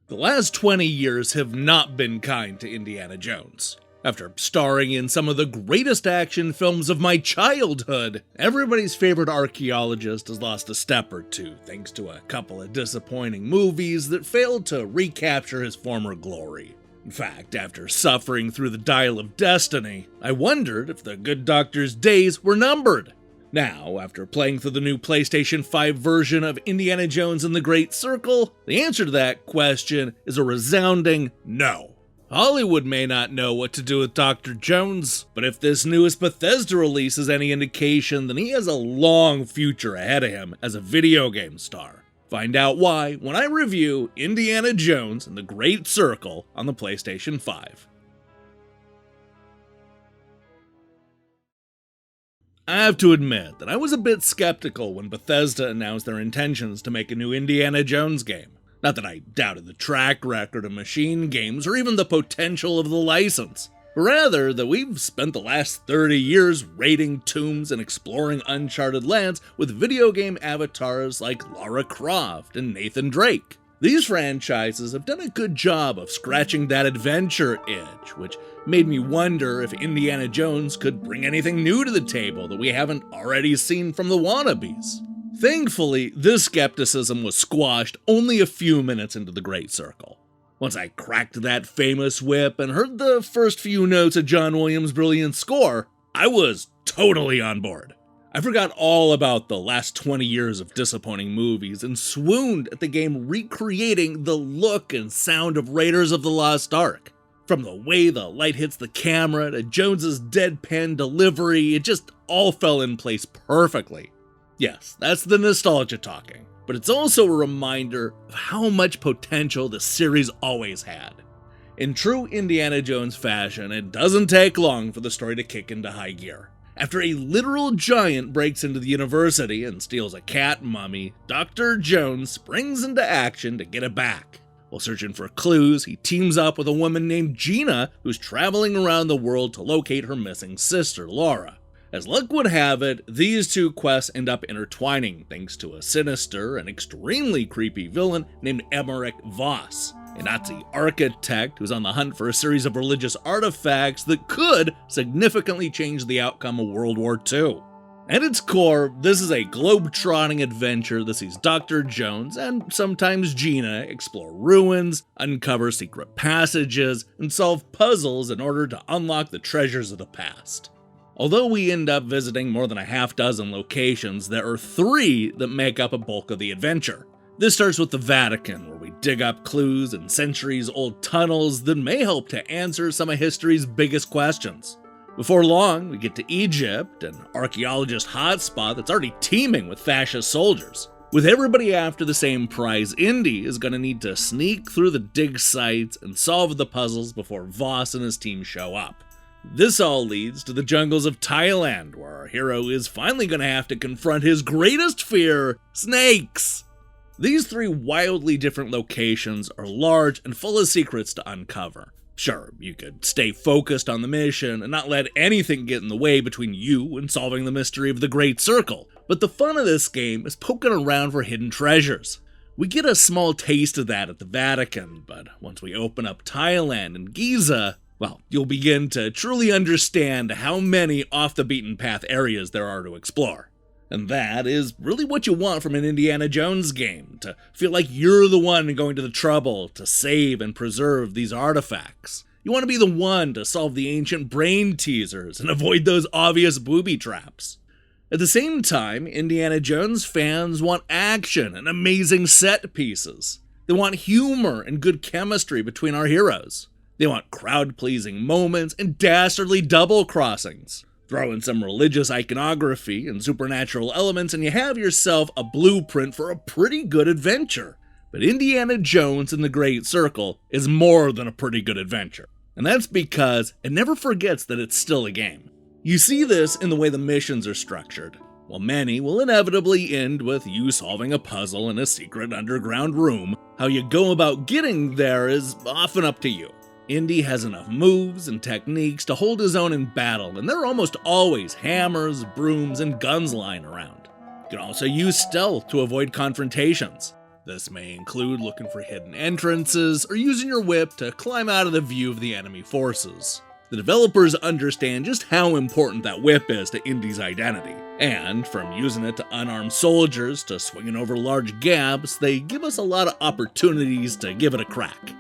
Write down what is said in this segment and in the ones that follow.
The last 20 years have not been kind to Indiana Jones. After starring in some of the greatest action films of my childhood, everybody's favorite archaeologist has lost a step or two thanks to a couple of disappointing movies that failed to recapture his former glory. In fact, after suffering through the Dial of Destiny, I wondered if the good doctor's days were numbered. Now, after playing through the new PlayStation 5 version of Indiana Jones and the Great Circle, the answer to that question is a resounding no. Hollywood may not know what to do with Dr. Jones, but if this newest Bethesda release is any indication, then he has a long future ahead of him as a video game star. Find out why when I review Indiana Jones and the Great Circle on the PlayStation 5. I have to admit that I was a bit skeptical when Bethesda announced their intentions to make a new Indiana Jones game. Not that I doubted the track record of machine games or even the potential of the license, but rather that we've spent the last 30 years raiding tombs and exploring uncharted lands with video game avatars like Lara Croft and Nathan Drake. These franchises have done a good job of scratching that adventure itch, which made me wonder if Indiana Jones could bring anything new to the table that we haven't already seen from the wannabes. Thankfully, this skepticism was squashed only a few minutes into the Great Circle. Once I cracked that famous whip and heard the first few notes of John Williams' brilliant score, I was totally on board. I forgot all about the last 20 years of disappointing movies and swooned at the game recreating the look and sound of Raiders of the Lost Ark. From the way the light hits the camera to Jones's deadpan delivery, it just all fell in place perfectly. Yes, that's the nostalgia talking, but it's also a reminder of how much potential the series always had. In true Indiana Jones fashion, it doesn't take long for the story to kick into high gear. After a literal giant breaks into the university and steals a cat mummy, Dr. Jones springs into action to get it back. While searching for clues, he teams up with a woman named Gina who's traveling around the world to locate her missing sister, Laura. As luck would have it, these two quests end up intertwining thanks to a sinister and extremely creepy villain named Emmerich Voss, a Nazi architect who's on the hunt for a series of religious artifacts that could significantly change the outcome of World War II. At its core, this is a globe-trotting adventure that sees Dr. Jones and sometimes Gina explore ruins, uncover secret passages, and solve puzzles in order to unlock the treasures of the past. Although we end up visiting more than a half dozen locations, there are 3 that make up a bulk of the adventure. This starts with the Vatican, where we dig up clues in centuries-old tunnels that may help to answer some of history's biggest questions. Before long, we get to Egypt, an archaeologist hotspot that's already teeming with fascist soldiers. With everybody after the same prize, Indy is going to need to sneak through the dig sites and solve the puzzles before Voss and his team show up. This all leads to the jungles of Thailand, where our hero is finally going to have to confront his greatest fear, snakes. These 3 wildly different locations are large and full of secrets to uncover. Sure, you could stay focused on the mission and not let anything get in the way between you and solving the mystery of the Great Circle, but the fun of this game is poking around for hidden treasures. We get a small taste of that at the Vatican, but once we open up Thailand and Giza, well, you'll begin to truly understand how many off-the-beaten-path areas there are to explore. And that is really what you want from an Indiana Jones game, to feel like you're the one going to the trouble to save and preserve these artifacts. You want to be the one to solve the ancient brain teasers and avoid those obvious booby traps. At the same time, Indiana Jones fans want action and amazing set pieces. They want humor and good chemistry between our heroes. They want crowd-pleasing moments and dastardly double-crossings. Throw in some religious iconography and supernatural elements and you have yourself a blueprint for a pretty good adventure. But Indiana Jones and the Great Circle is more than a pretty good adventure. And that's because it never forgets that it's still a game. You see this in the way the missions are structured. While many will inevitably end with you solving a puzzle in a secret underground room, how you go about getting there is often up to you. Indy has enough moves and techniques to hold his own in battle, and there are almost always hammers, brooms, and guns lying around. You can also use stealth to avoid confrontations. This may include looking for hidden entrances or using your whip to climb out of the view of the enemy forces. The developers understand just how important that whip is to Indy's identity, and from using it to unarmed soldiers to swinging over large gaps, they give us a lot of opportunities to give it a crack.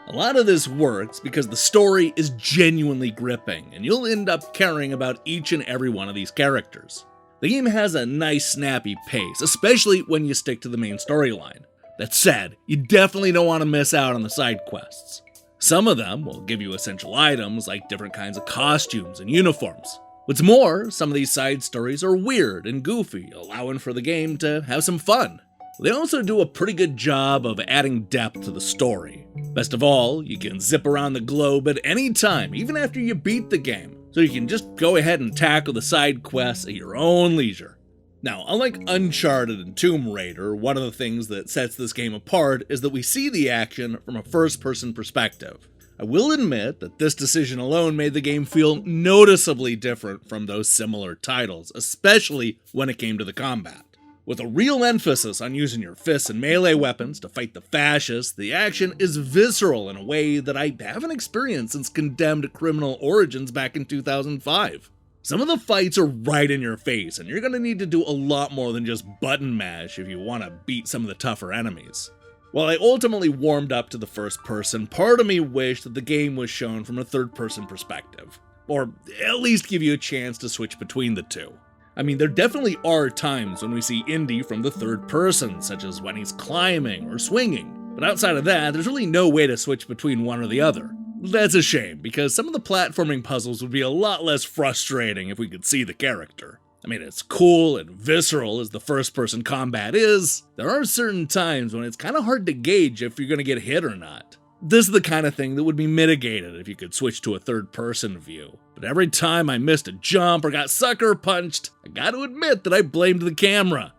A lot of this works because the story is genuinely gripping, and you'll end up caring about each and every one of these characters. The game has a nice snappy pace, especially when you stick to the main storyline. That said, you definitely don't want to miss out on the side quests. Some of them will give you essential items like different kinds of costumes and uniforms. What's more, some of these side stories are weird and goofy, allowing for the game to have some fun. They also do a pretty good job of adding depth to the story. Best of all, you can zip around the globe at any time, even after you beat the game, so you can just go ahead and tackle the side quests at your own leisure. Now, unlike Uncharted and Tomb Raider, one of the things that sets this game apart is that we see the action from a first-person perspective. I will admit that this decision alone made the game feel noticeably different from those similar titles, especially when it came to the combat. With a real emphasis on using your fists and melee weapons to fight the fascists, the action is visceral in a way that I haven't experienced since Condemned Criminal Origins back in 2005. Some of the fights are right in your face, and you're going to need to do a lot more than just button mash if you want to beat some of the tougher enemies. While I ultimately warmed up to the first person, part of me wished that the game was shown from a third-person perspective, or at least give you a chance to switch between the two. I mean, there definitely are times when we see Indy from the third person, such as when he's climbing or swinging, but outside of that, there's really no way to switch between one or the other. That's a shame, because some of the platforming puzzles would be a lot less frustrating if we could see the character. I mean, as cool and visceral as the first-person combat is, there are certain times when it's kind of hard to gauge if you're going to get hit or not. This is the kind of thing that would be mitigated if you could switch to a third-person view. But every time I missed a jump or got sucker punched, I gotta admit that I blamed the camera.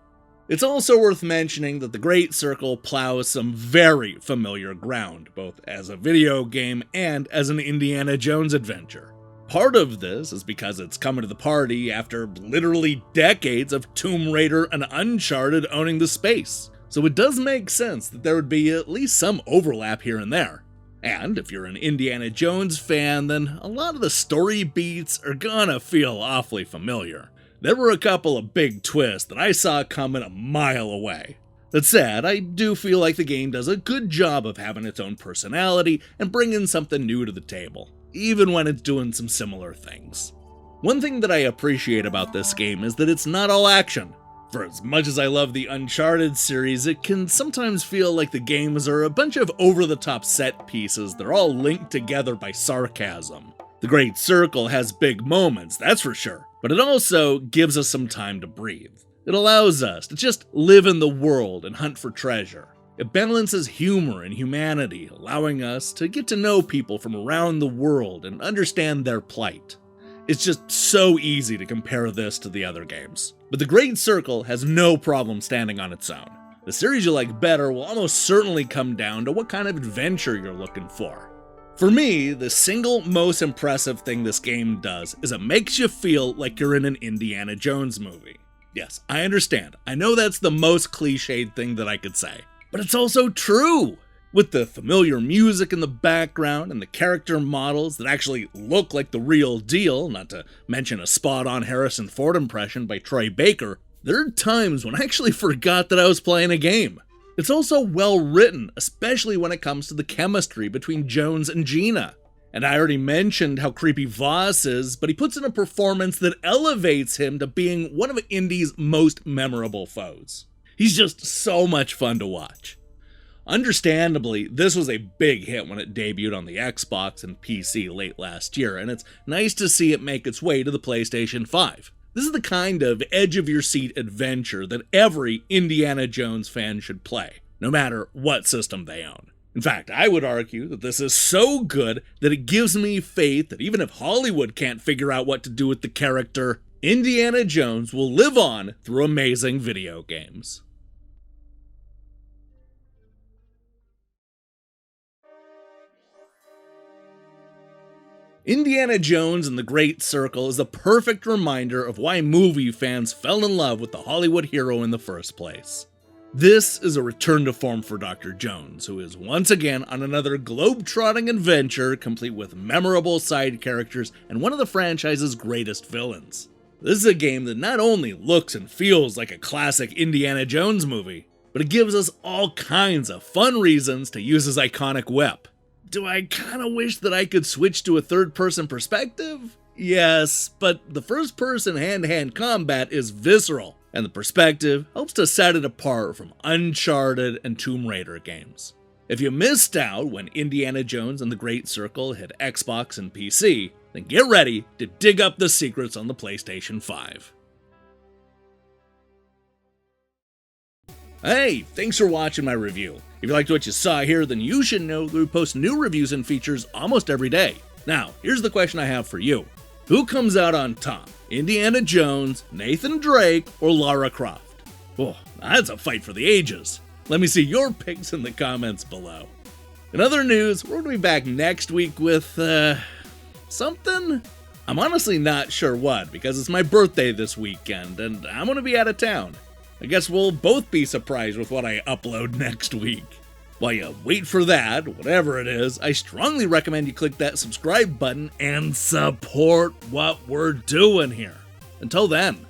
It's also worth mentioning that the Great Circle plows some very familiar ground, both as a video game and as an Indiana Jones adventure. Part of this is because it's coming to the party after literally decades of Tomb Raider and Uncharted owning the space. So it does make sense that there would be at least some overlap here and there. And if you're an Indiana Jones fan, then a lot of the story beats are gonna feel awfully familiar. There were a couple of big twists that I saw coming a mile away. That said, I do feel like the game does a good job of having its own personality and bringing something new to the table, even when it's doing some similar things. One thing that I appreciate about this game is that it's not all action. For as much as I love the Uncharted series, it can sometimes feel like the games are a bunch of over-the-top set pieces that are all linked together by sarcasm. The Great Circle has big moments, that's for sure, but it also gives us some time to breathe. It allows us to just live in the world and hunt for treasure. It balances humor and humanity, allowing us to get to know people from around the world and understand their plight. It's just so easy to compare this to the other games. But the Great Circle has no problem standing on its own. The series you like better will almost certainly come down to what kind of adventure you're looking for. For me, the single most impressive thing this game does is it makes you feel like you're in an Indiana Jones movie. Yes, I understand. I know that's the most cliched thing that I could say. But it's also true! With the familiar music in the background and the character models that actually look like the real deal, not to mention a spot-on Harrison Ford impression by Troy Baker, there are times when I actually forgot that I was playing a game. It's also well written, especially when it comes to the chemistry between Jones and Gina. And I already mentioned how creepy Voss is, but he puts in a performance that elevates him to being one of Indy's most memorable foes. He's just so much fun to watch. Understandably, this was a big hit when it debuted on the Xbox and PC late last year, and it's nice to see it make its way to the PlayStation 5. This is the kind of edge-of-your-seat adventure that every Indiana Jones fan should play, no matter what system they own. In fact, I would argue that this is so good that it gives me faith that even if Hollywood can't figure out what to do with the character, Indiana Jones will live on through amazing video games. Indiana Jones and the Great Circle is a perfect reminder of why movie fans fell in love with the Hollywood hero in the first place. This is a return to form for Dr. Jones, who is once again on another globe-trotting adventure complete with memorable side characters and one of the franchise's greatest villains. This is a game that not only looks and feels like a classic Indiana Jones movie, but it gives us all kinds of fun reasons to use his iconic whip. Do I kinda wish that I could switch to a third-person perspective? Yes, but the first-person hand-to-hand combat is visceral, and the perspective helps to set it apart from Uncharted and Tomb Raider games. If you missed out when Indiana Jones and the Great Circle hit Xbox and PC, then get ready to dig up the secrets on the PlayStation 5. Hey, thanks for watching my review. If you liked what you saw here, then you should know that we post new reviews and features almost every day. Now, here's the question I have for you. Who comes out on top? Indiana Jones, Nathan Drake, or Lara Croft? Oh, that's a fight for the ages. Let me see your picks in the comments below. In other news, we're going to be back next week with, something? I'm honestly not sure what, because it's my birthday this weekend, and I'm going to be out of town. I guess we'll both be surprised with what I upload next week. While you wait for that, whatever it is, I strongly recommend you click that subscribe button and support what we're doing here. Until then,